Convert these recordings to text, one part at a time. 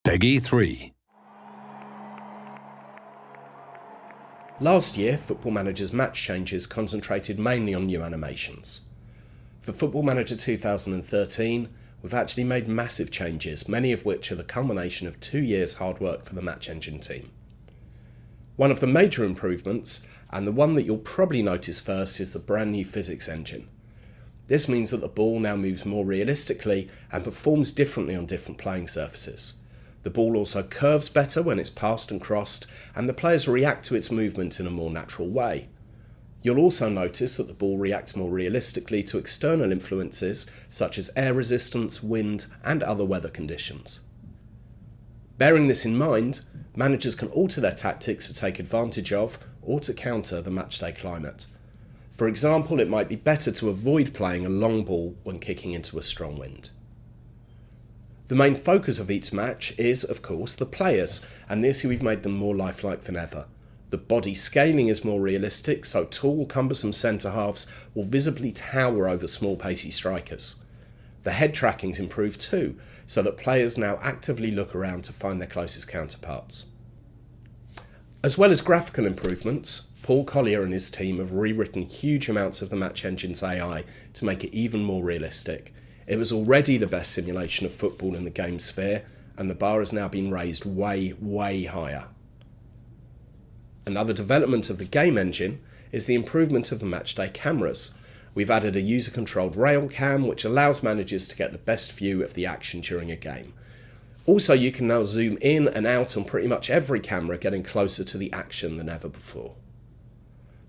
Peggy 3. Last year, Football Manager's match changes concentrated mainly on new animations. For Football Manager 2013, we've actually made massive changes, many of which are the culmination of 2 years' hard work for the Match Engine team. One of the major improvements, and the one that you'll probably notice first, is the brand new physics engine. This means that the ball now moves more realistically and performs differently on different playing surfaces. The ball also curves better when it's passed and crossed, and the players react to its movement in a more natural way. You'll also notice that the ball reacts more realistically to external influences such as air resistance, wind, and other weather conditions. Bearing this in mind, managers can alter their tactics to take advantage of or to counter the matchday climate. For example, it might be better to avoid playing a long ball when kicking into a strong wind. The main focus of each match is, of course, the players, and this year we've made them more lifelike than ever. The body scaling is more realistic, so tall, cumbersome centre-halves will visibly tower over small, pacey strikers. The head tracking's improved too, so that players now actively look around to find their closest counterparts. As well as graphical improvements, Paul Collier and his team have rewritten huge amounts of the Match Engine's AI to make it even more realistic. It was already the best simulation of football in the game sphere, and the bar has now been raised way, way higher. Another development of the game engine is the improvement of the matchday cameras. We've added a user-controlled rail cam which allows managers to get the best view of the action during a game. Also, you can now zoom in and out on pretty much every camera, getting closer to the action than ever before.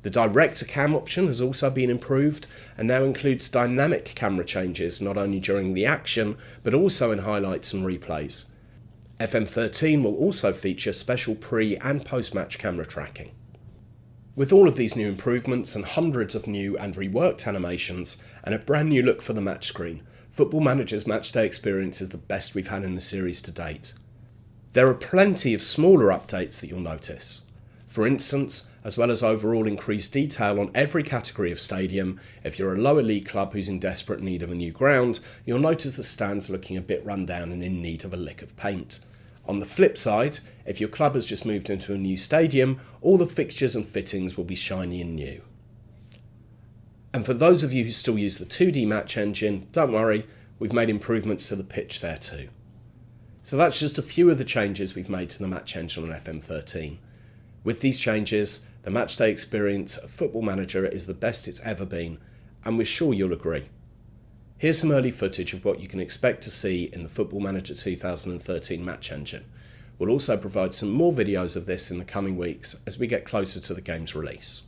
The director cam option has also been improved and now includes dynamic camera changes not only during the action but also in highlights and replays. FM13 will also feature special pre- and post-match camera tracking. With all of these new improvements and hundreds of new and reworked animations and a brand new look for the match screen, Football Manager's matchday experience is the best we've had in the series to date. There are plenty of smaller updates that you'll notice. For instance, as well as overall increased detail on every category of stadium, if you're a lower league club who's in desperate need of a new ground, you'll notice the stands looking a bit run down and in need of a lick of paint. On the flip side, if your club has just moved into a new stadium, all the fixtures and fittings will be shiny and new. And for those of you who still use the 2D match engine, don't worry, we've made improvements to the pitch there too. So that's just a few of the changes we've made to the match engine on FM13. With these changes, the matchday experience of Football Manager is the best it's ever been, and we're sure you'll agree. Here's some early footage of what you can expect to see in the Football Manager 2013 match engine. We'll also provide some more videos of this in the coming weeks as we get closer to the game's release.